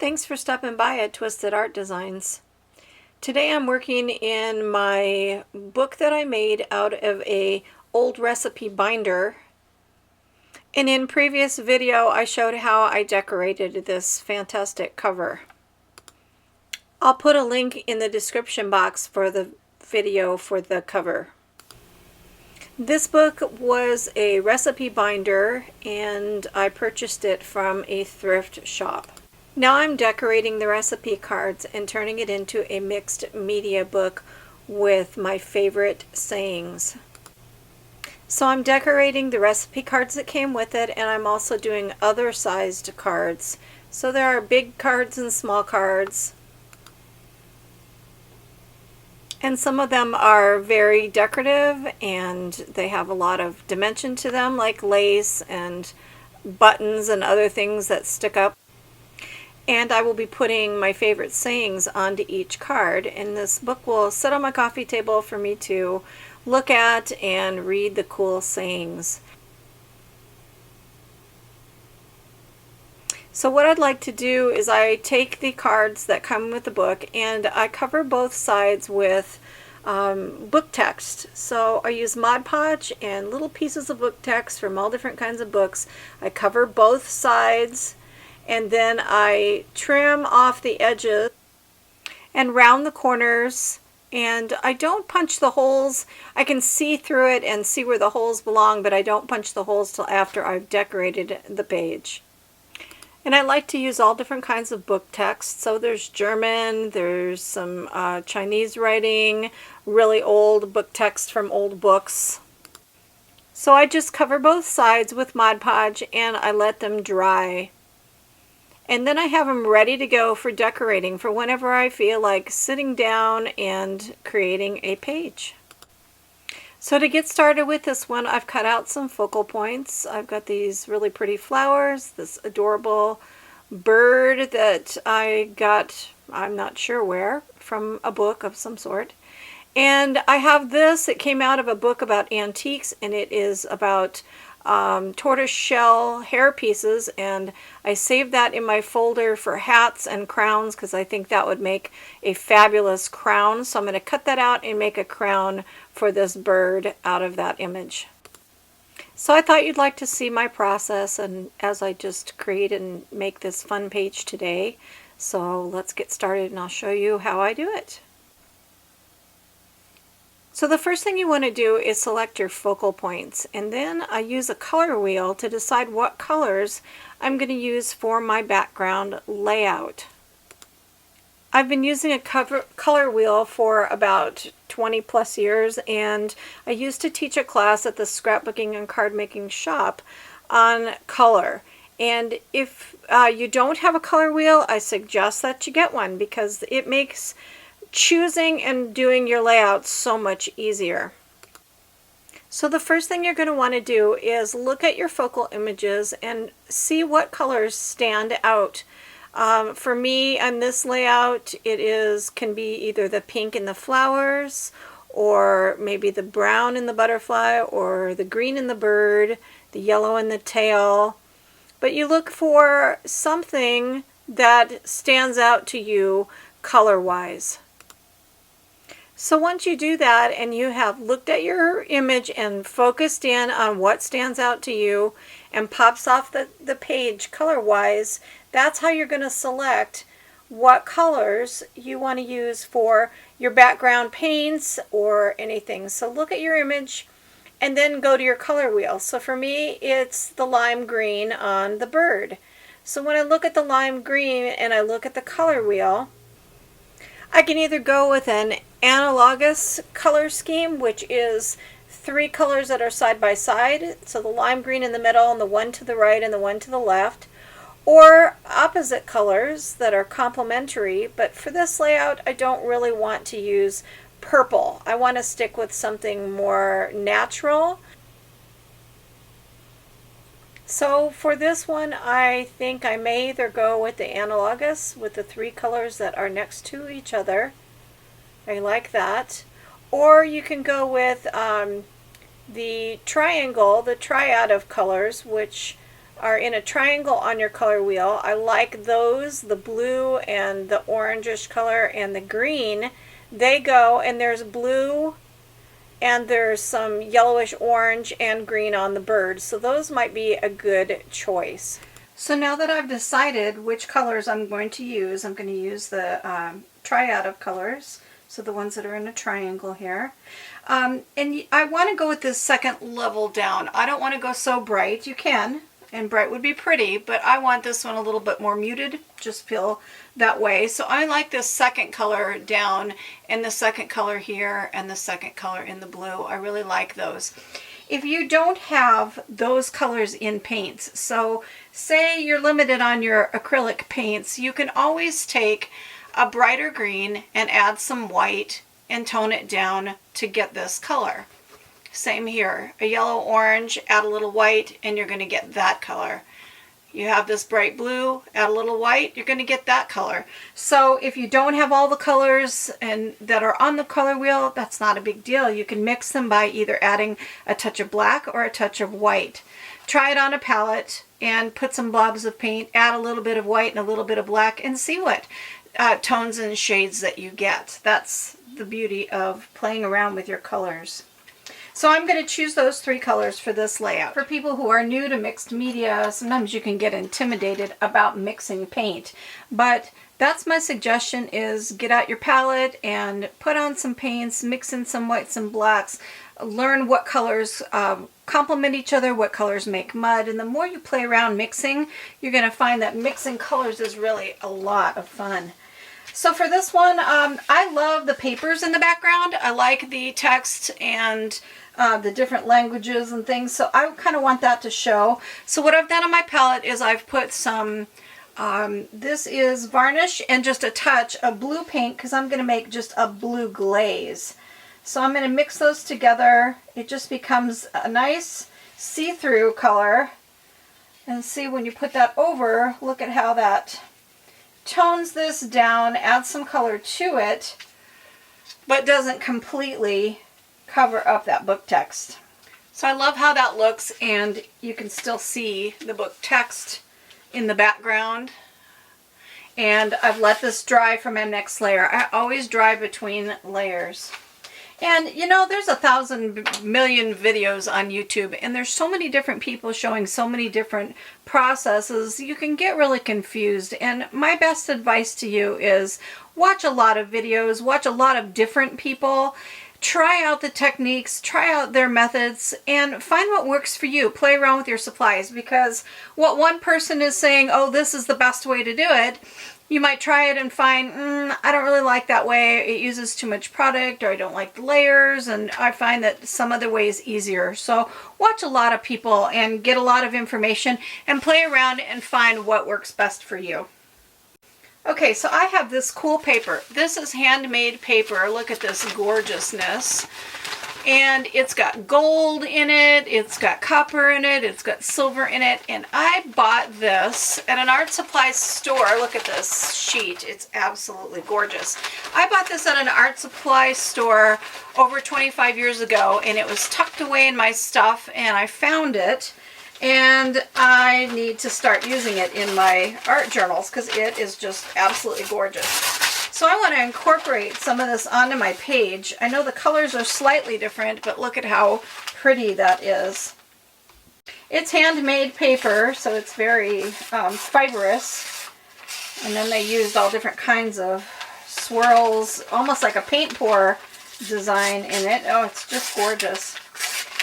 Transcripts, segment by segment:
Thanks for stopping by at Twisted Art Designs. Today I'm working in my book that I made out of a old recipe binder. And in previous video I showed how I decorated this fantastic cover. I'll put a link in the description box for the video for the cover. This book was a recipe binder and I purchased it from a thrift shop. Now I'm decorating the recipe cards and turning it into a mixed media book with my favorite sayings. So I'm decorating the recipe cards that came with it, and I'm also doing other sized cards. So there are big cards and small cards. And some of them are very decorative and they have a lot of dimension to them, like lace and buttons and other things that stick up. And I will be putting my favorite sayings onto each card, and this book will sit on my coffee table for me to look at and read the cool sayings. So what I'd like to do is I take the cards that come with the book and I cover both sides with book text. So I use Mod Podge and little pieces of book text from all different kinds of books. I cover both sides, and then I trim off the edges and round the corners, and I don't punch the holes. I can see through it and see where the holes belong, but I don't punch the holes till after I've decorated the page. And I like to use all different kinds of book text. So there's German, there's some Chinese writing, really old book text from old books. So I just cover both sides with Mod Podge and I let them dry. And then I have them ready to go for decorating for whenever I feel like sitting down and creating a page. So to get started with this one, I've cut out some focal points. I've got these really pretty flowers, this adorable bird that I got, I'm not sure where, from a book of some sort. And I have this, it came out of a book about antiques, and it is about tortoise shell hair pieces, and I saved that in my folder for hats and crowns because I think that would make a fabulous crown. So I'm going to cut that out and make a crown for this bird out of that image. So I thought you'd like to see my process and as I just create and make this fun page today. So let's get started and I'll show you how I do it. So the first thing you want to do is select your focal points, and then I use a color wheel to decide what colors I'm going to use for my background layout. I've been using a color wheel for about 20 plus years, and I used to teach a class at the scrapbooking and card making shop on color. And if you don't have a color wheel, I suggest that you get one because it makes choosing and doing your layout so much easier. So the first thing you're going to want to do is look at your focal images and see what colors stand out. For me on this layout, can be either the pink in the flowers, or maybe the brown in the butterfly, or the green in the bird, the yellow in the tail. But you look for something that stands out to you color-wise. So once you do that and you have looked at your image and focused in on what stands out to you and pops off the page color-wise, that's how you're going to select what colors you want to use for your background paints or anything. So look at your image and then go to your color wheel. So for me, it's the lime green on the bird. So when I look at the lime green and I look at the color wheel, I can either go with an analogous color scheme, which is 3 colors that are side by side, so the lime green in the middle and the one to the right and the one to the left, or opposite colors that are complementary. But for this layout, I don't really want to use purple. I want to stick with something more natural. So for this one, I think I may either go with the analogous with the 3 colors that are next to each other. I like that. Or you can go with the triangle, the triad of colors, which are in a triangle on your color wheel. I like those, the blue and the orangish color and the green. They go, and there's blue and there's some yellowish orange and green on the bird. So those might be a good choice. So now that I've decided which colors I'm going to use the triad of colors, so the ones that are in a triangle here. And I want to go with this second level down. I don't want to go so bright. You can, and bright would be pretty, but I want this one a little bit more muted. Just feel that way. So I like this second color down, and the second color here, and the second color in the blue. I really like those. If you don't have those colors in paints, so say you're limited on your acrylic paints, you can always take a brighter green and add some white and tone it down to get this color. Same here, a yellow orange, add a little white, and you're going to get that color. You have this bright blue, add a little white, you're going to get that color. So if you don't have all the colors and that are on the color wheel, that's not a big deal. You can mix them by either adding a touch of black or a touch of white. Try it on a palette and put some blobs of paint, add a little bit of white and a little bit of black, and see what tones and shades that you get. That's the beauty of playing around with your colors. So I'm going to choose those three colors for this layout. For people who are new to mixed media, sometimes you can get intimidated about mixing paint. But that's my suggestion, is get out your palette and put on some paints, mix in some whites and blacks, learn what colors complement each other, what colors make mud. And the more you play around mixing, you're going to find that mixing colors is really a lot of fun. So for this one, I love the papers in the background. I like the text and the different languages and things, so I kind of want that to show. So what I've done on my palette is I've put some, this is varnish and just a touch of blue paint, because I'm going to make just a blue glaze. So I'm going to mix those together. It just becomes a nice see-through color. And see, when you put that over, look at how that tones this down, adds some color to it, but doesn't completely cover up that book text. So I love how that looks, and you can still see the book text in the background. And I've let this dry for my next layer. I always dry between layers. And you know, there's 1,000 million videos on YouTube, and there's so many different people showing so many different processes, you can get really confused. And my best advice to you is watch a lot of videos, watch a lot of different people, try out the techniques, try out their methods, and find what works for you. Play around with your supplies, because what one person is saying, oh, this is the best way to do it, you might try it and find, I don't really like that way, it uses too much product, or I don't like the layers, and I find that some other way is easier. So watch a lot of people and get a lot of information and play around and find what works best for you. Okay, so I have this cool paper. This is handmade paper. Look at this gorgeousness. And it's got gold in it, it's got copper in it, it's got silver in it, and I bought this at an art supply store. Look at this sheet, it's absolutely gorgeous. I bought this at an art supply store over 25 years ago, and it was tucked away in my stuff, and I found it, and I need to start using it in my art journals because it is just absolutely gorgeous. So I want to incorporate some of this onto my page. I know the colors are slightly different, but look at how pretty that is. It's handmade paper, so it's very fibrous. And then they used all different kinds of swirls, almost like a paint pour design in it. Oh, it's just gorgeous.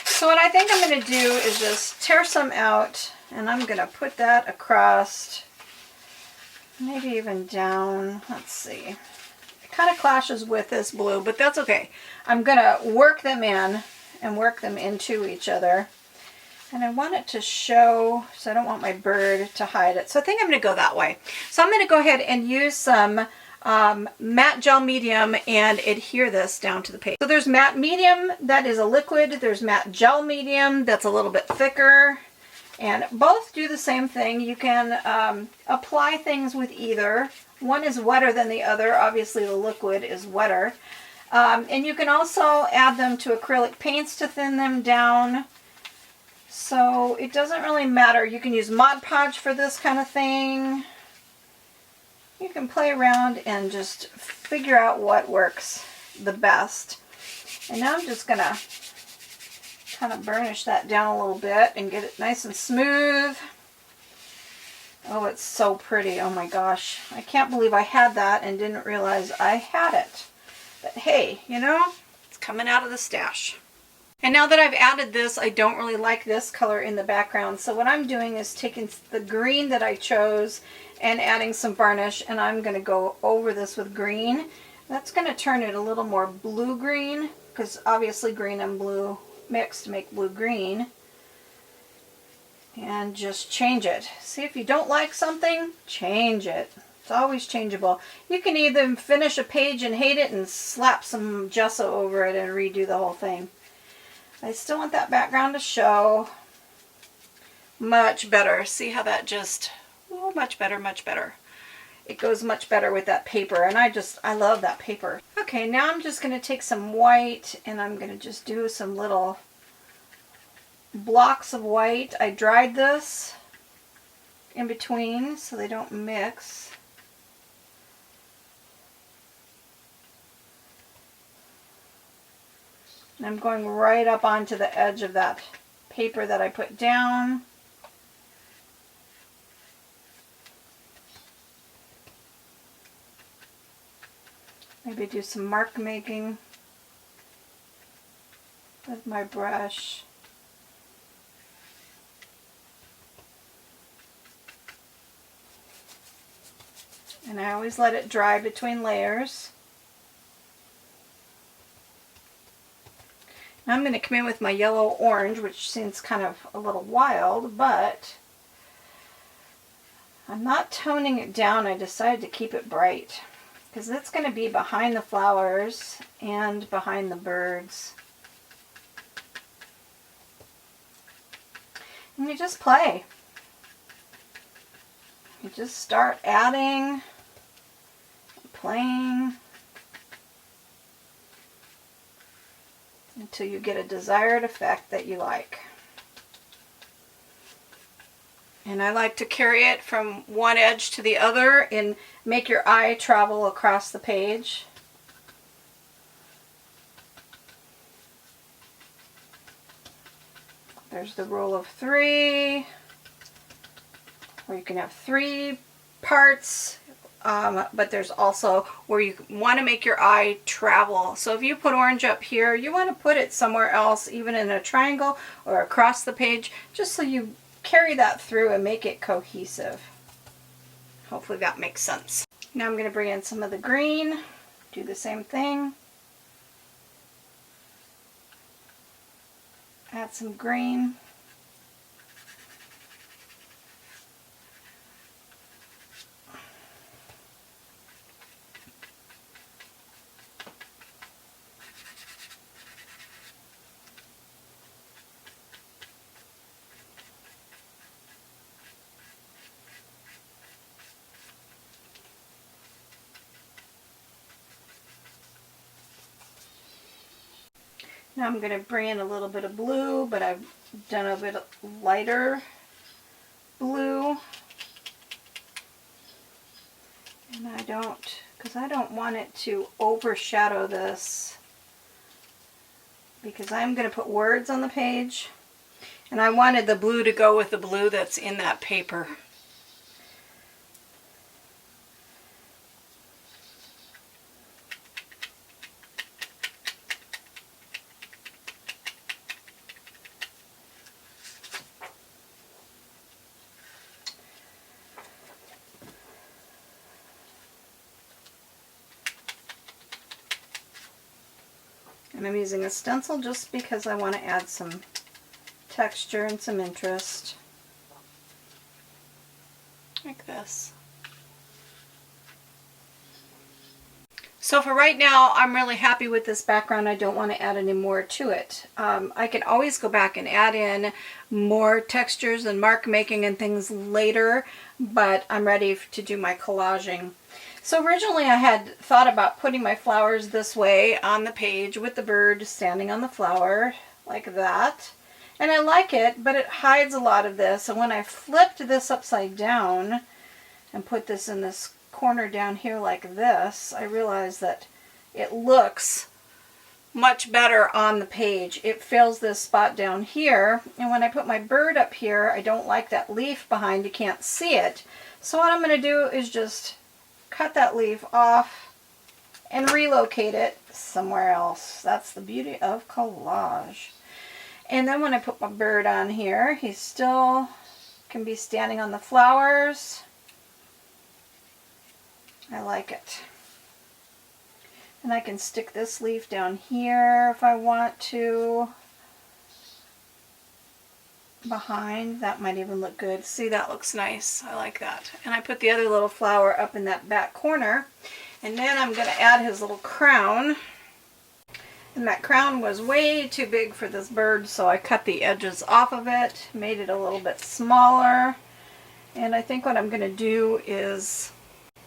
So what I think I'm going to do is just tear some out, and I'm going to put that across, maybe even down. Let's see. It kind of clashes with this blue, but that's okay. I'm going to work them in and work them into each other. And I want it to show, so I don't want my bird to hide it. So I think I'm going to go that way. So I'm going to go ahead and use some matte gel medium and adhere this down to the page. So there's matte medium, that is a liquid. There's matte gel medium, that's a little bit thicker. And both do the same thing. You can apply things with either. One is wetter than the other. Obviously the liquid is wetter. And you can also add them to acrylic paints to thin them down. So it doesn't really matter. You can use Mod Podge for this kind of thing. You can play around and just figure out what works the best. And now I'm just going to kind of burnish that down a little bit and get it nice and smooth. Oh, it's so pretty. Oh my gosh. I can't believe I had that and didn't realize I had it. But hey, you know, it's coming out of the stash. And now that I've added this, I don't really like this color in the background. So what I'm doing is taking the green that I chose and adding some varnish, and I'm going to go over this with green. That's going to turn it a little more blue-green, because obviously green and blue mixed make blue-green. And just change it. See, if you don't like something, change it. It's always changeable. You can either finish a page and hate it and slap some gesso over it and redo the whole thing. I still want that background to show. Much better. See how that just... Oh, much better, much better. It goes much better with that paper, and I love that paper. Okay, now I'm just going to take some white, and I'm going to just do some little blocks of white. I dried this in between so they don't mix. And I'm going right up onto the edge of that paper that I put down. Maybe do some mark making with my brush. And I always let it dry between layers. Now I'm going to come in with my yellow orange, which seems kind of a little wild, but I'm not toning it down. I decided to keep it bright, because it's going to be behind the flowers and behind the birds. And you just play. You just start adding, playing, until you get a desired effect that you like. And I like to carry it from one edge to the other and make your eye travel across the page. There's the rule of 3, where you can have 3 parts, but there's also where you want to make your eye travel. So if you put orange up here, you want to put it somewhere else, even in a triangle or across the page, just so you carry that through and make it cohesive. Hopefully that makes sense. Now I'm going to bring in some of the green, do the same thing. Add some green. Now I'm going to bring in a little bit of blue, but I've done a bit lighter blue. And because I don't want it to overshadow this, because I'm going to put words on the page, and I wanted the blue to go with the blue that's in that paper. And I'm using a stencil just because I want to add some texture and some interest. Like this. So for right now, I'm really happy with this background. I don't want to add any more to it. I can always go back and add in more textures and mark making and things later, but I'm ready to do my collaging. So originally I had thought about putting my flowers this way on the page with the bird standing on the flower like that. And I like it, but it hides a lot of this. And when I flipped this upside down and put this in this corner down here like this, I realized that it looks much better on the page. It fills this spot down here, and when I put my bird up here, I don't like that leaf behind. You can't see it. So what I'm going to do is just cut that leaf off and relocate it somewhere else. That's the beauty of collage. And then when I put my bird on here, he still can be standing on the flowers. I like it. And I can stick this leaf down here if I want to. Behind, that might even look good. See, that looks nice. I like that. And I put the other little flower up in that back corner. And then I'm going to add his little crown. And that crown was way too big for this bird, so I cut the edges off of it, made it a little bit smaller. And I think what I'm going to do is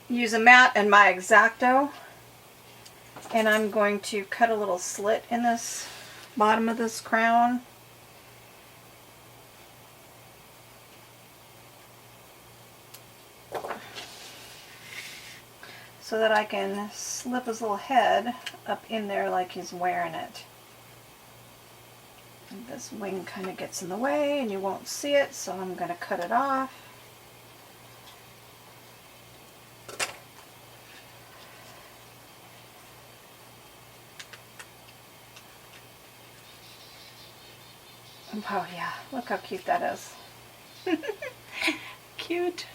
use a mat and my X-Acto, and I'm going to cut a little slit in this bottom of this crown. So that I can slip his little head up in there like he's wearing it. And this wing kind of gets in the way and you won't see it, so I'm going to cut it off. Oh yeah, look how cute that is. Cute.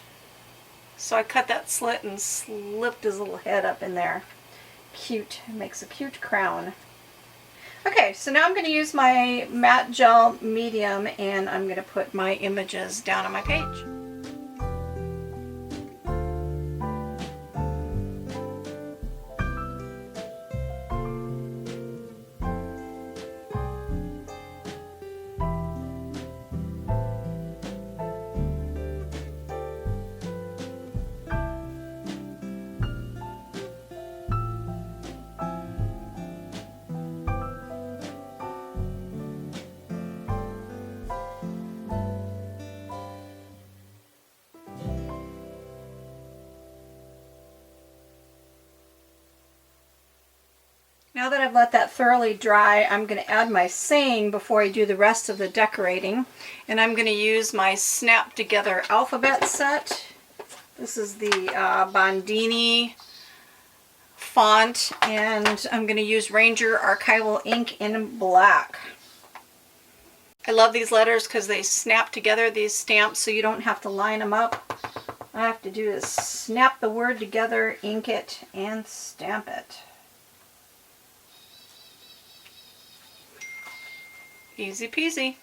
So I cut that slit and slipped his little head up in there. Cute. It makes a cute crown. Okay, so now I'm going to use my matte gel medium and I'm going to put my images down on my page. Now that I've let that thoroughly dry, I'm going to add my saying before I do the rest of the decorating. And I'm going to use my Snap Together alphabet set. This is the Bondini font, and I'm going to use Ranger Archival ink in black. I love these letters because they snap together, these stamps, so you don't have to line them up. All I have to do is snap the word together, ink it, and stamp it. Easy peasy.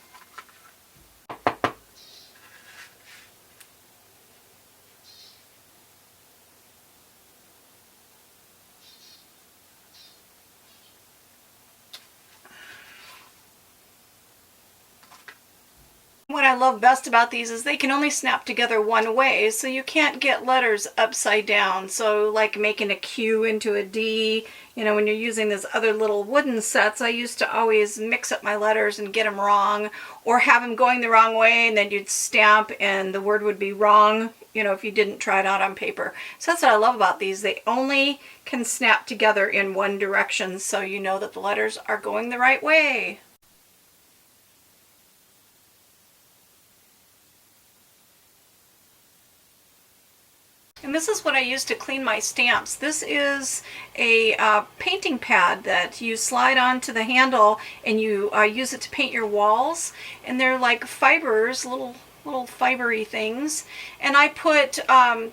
What I love best about these is they can only snap together one way, so you can't get letters upside down. So like making a Q into a D, you know, when you're using these other little wooden sets, I used to always mix up my letters and get them wrong, or have them going the wrong way and then you'd stamp and the word would be wrong, you know, if you didn't try it out on paper. So that's what I love about these. They only can snap together in one direction, so you know that the letters are going the right way. And this is what I use to clean my stamps. This is a painting pad that you slide onto the handle and you use it to paint your walls. And they're like fibers, little fibery things. And I put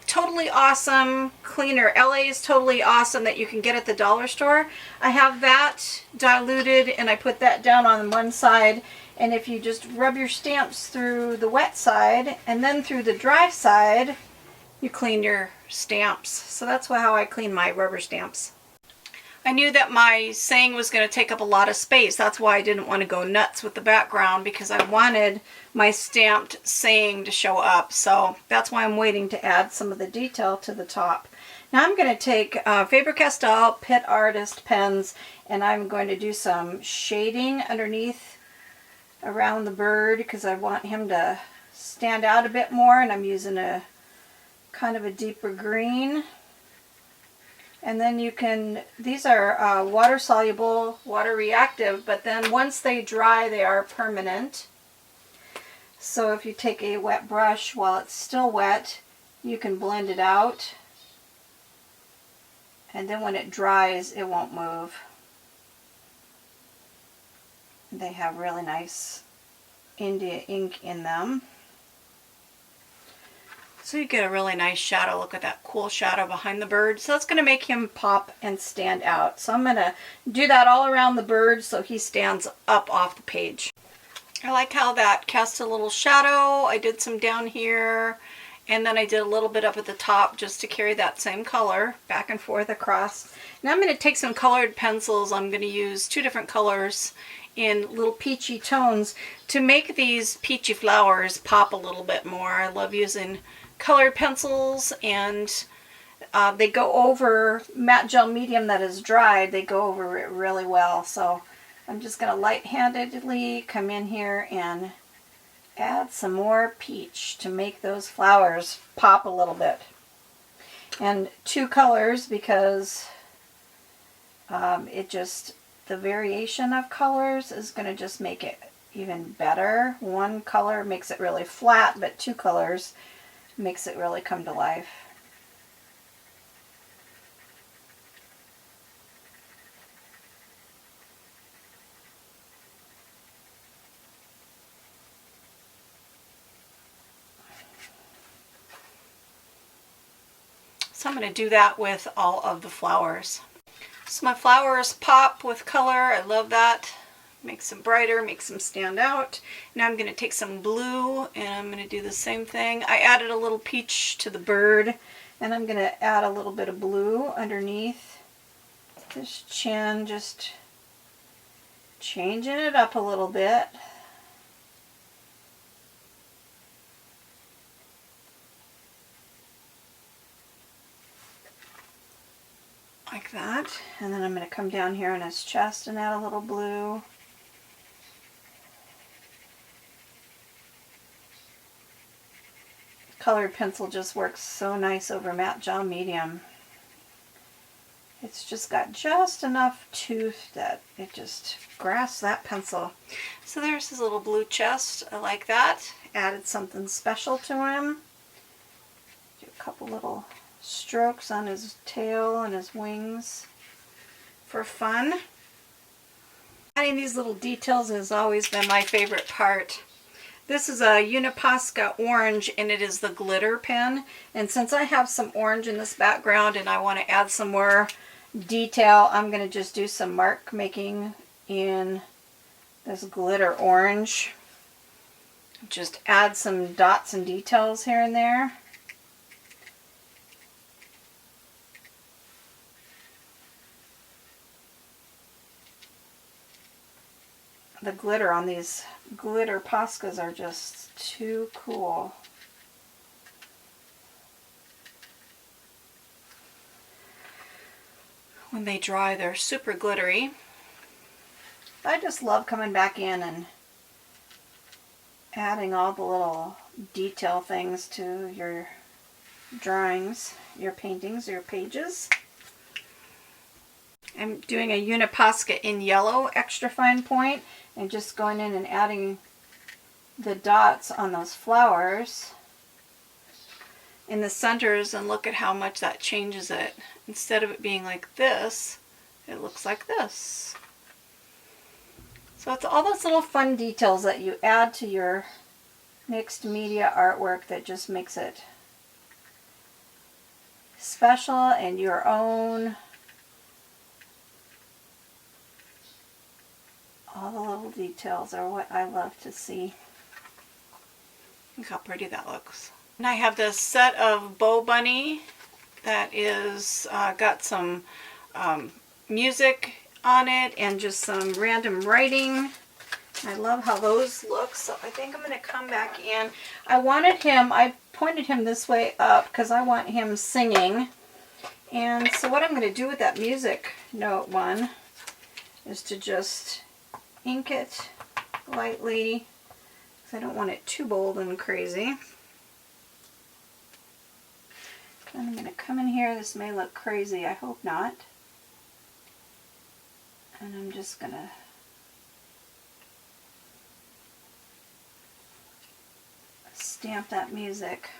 Totally Awesome cleaner. LA's Totally Awesome that you can get at the dollar store. I have that diluted and I put that down on one side. And if you just rub your stamps through the wet side and then through the dry side, you clean your stamps. So that's how I clean my rubber stamps. I knew that my saying was going to take up a lot of space. That's why I didn't want to go nuts with the background, because I wanted my stamped saying to show up. So that's why I'm waiting to add some of the detail to the top. Now I'm going to take Faber-Castell Pit Artist pens and I'm going to do some shading underneath around the bird because I want him to stand out a bit more, and I'm using a kind of a deeper green. And then you can, these are water soluble, water reactive, but then once they dry they are permanent. So if you take a wet brush while it's still wet, you can blend it out, and then when it dries it won't move. They have really nice India ink in them. So you get a really nice shadow. Look at that cool shadow behind the bird. So that's going to make him pop and stand out. So I'm going to do that all around the bird so he stands up off the page. I like how that cast a little shadow. I did some down here, and then I did a little bit up at the top just to carry that same color back and forth across. Now I'm going to take some colored pencils. I'm going to use 2 different colors in little peachy tones to make these peachy flowers pop a little bit more. I love using colored pencils, and they go over matte gel medium that is dried. They go over it really well. So I'm just going to light-handedly come in here and add some more peach to make those flowers pop a little bit. And 2 colors because the variation of colors is going to just make it even better. 1 color makes it really flat, but 2 colors makes it really come to life. So I'm going to do that with all of the flowers. So my flowers pop with color. I love that. Makes them brighter, makes them stand out. Now I'm going to take some blue and I'm going to do the same thing. I added a little peach to the bird, and I'm going to add a little bit of blue underneath his chin, just changing it up a little bit. Like that. And then I'm going to come down here on his chest and add a little blue. Colored pencil just works so nice over matte gel medium. It's just got just enough tooth that it just grasps that pencil. So there's his little blue chest. I like that. Added something special to him. Do a couple little strokes on his tail and his wings for fun. Adding these little details has always been my favorite part. This is a Uniposca orange, and it is the glitter pen. And since I have some orange in this background and I want to add some more detail, I'm going to just do some mark making in this glitter orange. Just add some dots and details here and there. The glitter on these glitter Poscas are just too cool. When they dry, they're super glittery. I just love coming back in and adding all the little detail things to your drawings, your paintings, your pages. I'm doing a Uniposca in yellow extra fine point and just going in and adding the dots on those flowers in the centers, and look at how much that changes it. Instead of it being like this, it looks like this. So it's all those little fun details that you add to your mixed media artwork that just makes it special and your own. All the little details are what I love to see. Look how pretty that looks. And I have this set of Bow Bunny that is got some music on it and just some random writing. I love how those look, so I think I'm going to come back in. I pointed him this way up because I want him singing. And so what I'm going to do with that music note one is to just ink it lightly, because I don't want it too bold and crazy. And I'm going to come in here. This may look crazy. I hope not. And I'm just going to stamp that music.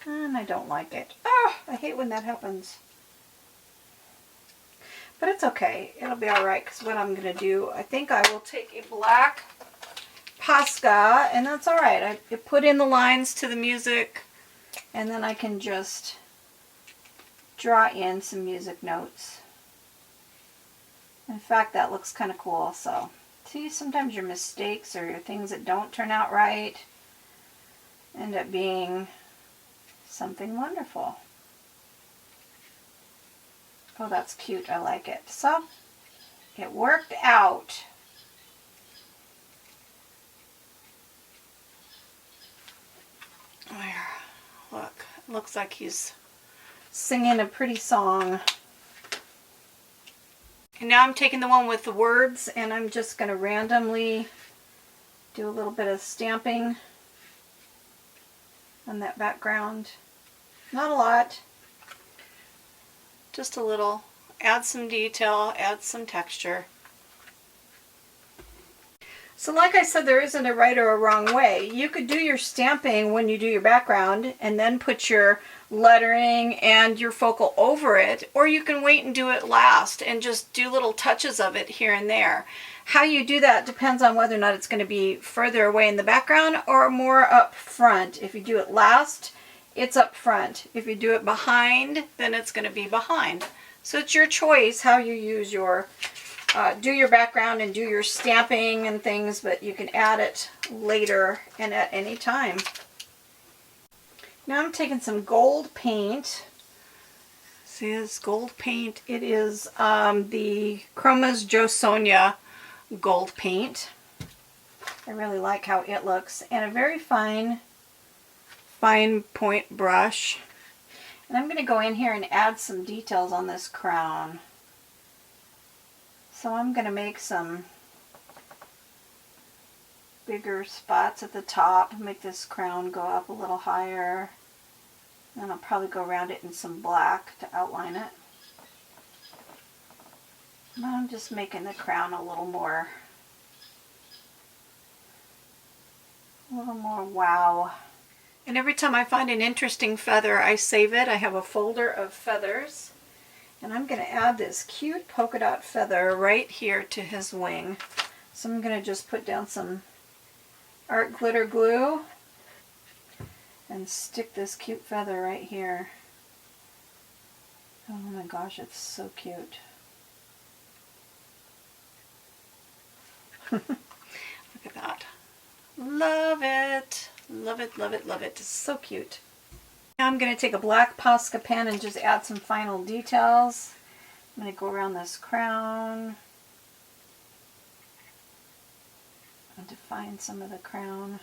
And I don't like it. Oh, I hate when that happens. But it's okay. It'll be alright, because what I'm going to do, I think I will take a black Posca, and that's alright. I put in the lines to the music, and then I can just draw in some music notes. In fact, that looks kind of cool. So, see, sometimes your mistakes or your things that don't turn out right end up being something wonderful. Oh, that's cute. I like it. So, it worked out. There. Look. It looks like he's singing a pretty song. And now I'm taking the one with the words, and I'm just going to randomly do a little bit of stamping on that background. Not a lot. Just a little. Add some detail, add some texture. So like I said, there isn't a right or a wrong way. You could do your stamping when you do your background and then put your lettering and your focal over it, or you can wait and do it last and just do little touches of it here and there. How you do that depends on whether or not it's going to be further away in the background or more up front. If you do it last, it's up front. If you do it behind, then it's going to be behind. So it's your choice how you use your, do your background and do your stamping and things, but you can add it later and at any time. Now I'm taking some gold paint. See this gold paint? It is the Chroma's Jo Sonja gold paint. I really like how it looks. And a very fine point brush. And I'm going to go in here and add some details on this crown. So I'm going to make some bigger spots at the top, make this crown go up a little higher. And I'll probably go around it in some black to outline it. And I'm just making the crown a little more wow. And every time I find an interesting feather, I save it. I have a folder of feathers. And I'm going to add this cute polka dot feather right here to his wing. So I'm going to just put down some art glitter glue and stick this cute feather right here. Oh my gosh, it's so cute. Look at that. Love it. Love it, love it, love it. It's so cute. Now I'm going to take a black Posca pen and just add some final details. I'm going to go around this crown and define some of the crown.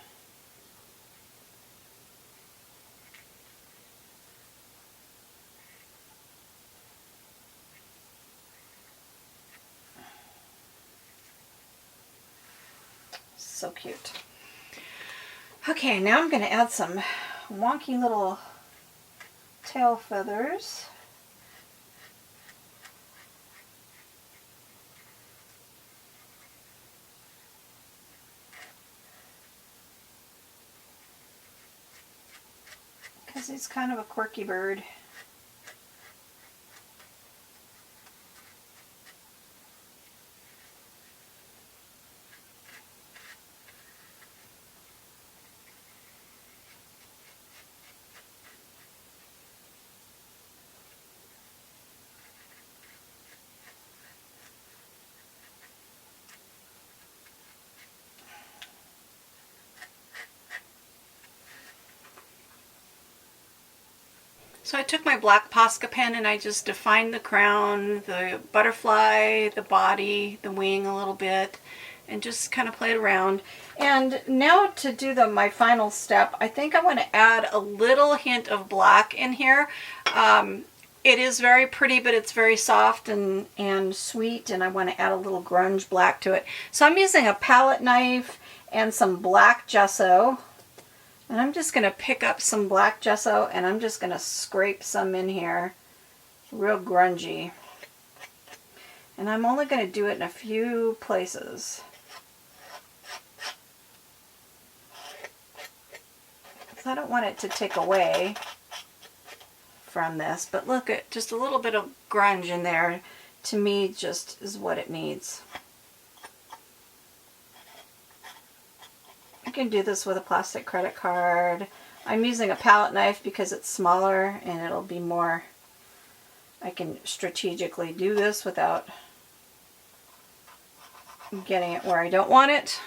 So cute. Okay, now I'm going to add some wonky little tail feathers. Because he's kind of a quirky bird. So I took my black Posca pen and I just defined the crown, the butterfly, the body, the wing a little bit, and just kind of played around. And now to do my final step, I think I want to add a little hint of black in here. It is very pretty, but it's very soft and sweet, and I want to add a little grunge black to it. So I'm using a palette knife and some black gesso, and I'm just going to pick up some black gesso and I'm just going to scrape some in here, real grungy. And I'm only going to do it in a few places. Because I don't want it to take away from this, but look at just a little bit of grunge in there, to me just is what it needs. I can do this with a plastic credit card. I'm using a palette knife because it's smaller and it'll be more, I can strategically do this without getting it where I don't want it.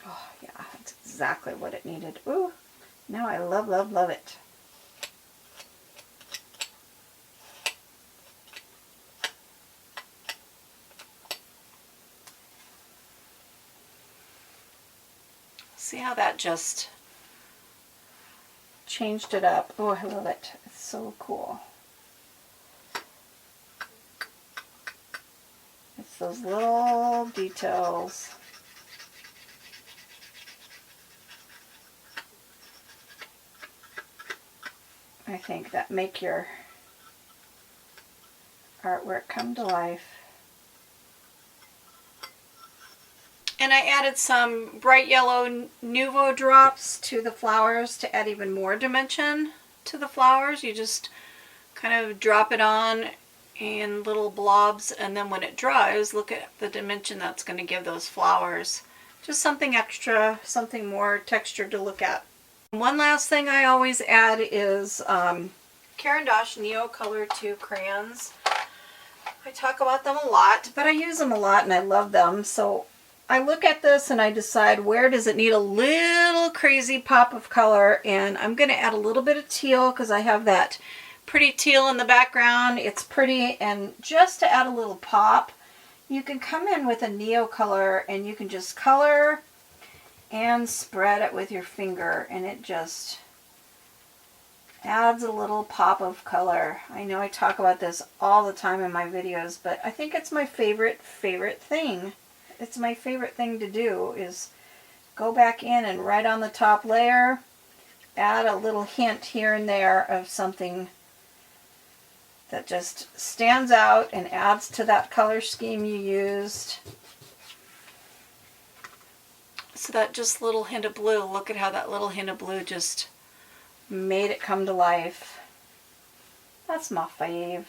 Oh yeah, that's exactly what it needed. Ooh, now I love, love, love it. See how that just changed it up? Oh, I love it. It's so cool. It's those little details. I think that make your artwork come to life. And I added some bright yellow Nuvo drops to the flowers to add even more dimension to the flowers. You just kind of drop it on in little blobs, and then when it dries, look at the dimension that's going to give those flowers. Just something extra, something more textured to look at. One last thing I always add is Caran d'Ache Neo Color 2 crayons. I talk about them a lot, but I use them a lot and I love them. So I look at this and I decide where does it need a little crazy pop of color, and I'm going to add a little bit of teal because I have that pretty teal in the background. It's pretty, and just to add a little pop, you can come in with a Neo color and you can just color and spread it with your finger, and it just adds a little pop of color. I know I talk about this all the time in my videos, but I think it's my favorite thing. It's my favorite thing to do is go back in and right on the top layer, add a little hint here and there of something that just stands out and adds to that color scheme you used. So that just little hint of blue, look at how that little hint of blue just made it come to life. That's my fave.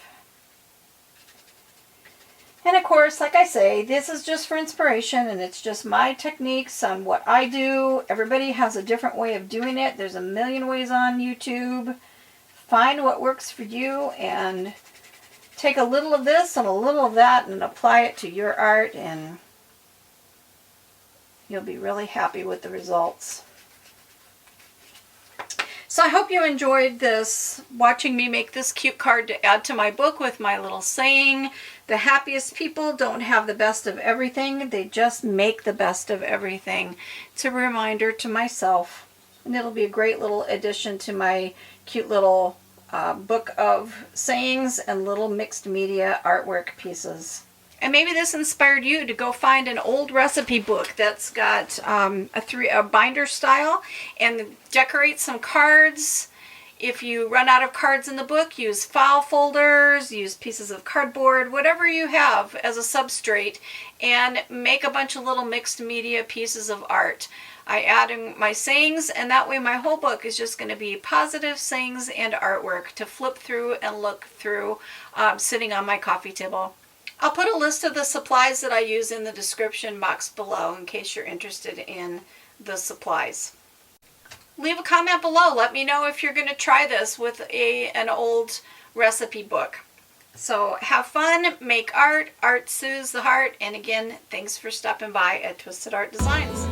And of course, like I say, this is just for inspiration and it's just my techniques on what I do. Everybody has a different way of doing it. There's a million ways on YouTube. Find what works for you and take a little of this and a little of that and apply it to your art, and you'll be really happy with the results. So I hope you enjoyed this, watching me make this cute card to add to my book with my little saying, the happiest people don't have the best of everything, they just make the best of everything. It's a reminder to myself, and it'll be a great little addition to my cute little book of sayings and little mixed media artwork pieces. And maybe this inspired you to go find an old recipe book that's got a binder style and decorate some cards. If you run out of cards in the book, use file folders, use pieces of cardboard, whatever you have as a substrate, and make a bunch of little mixed media pieces of art. I add in my sayings, and that way my whole book is just going to be positive sayings and artwork to flip through and look through sitting on my coffee table. I'll put a list of the supplies that I use in the description box below in case you're interested in the supplies. Leave a comment below. Let me know if you're going to try this with an old recipe book. So have fun, make art, art soothes the heart, and again, thanks for stopping by at Twisted Art Designs.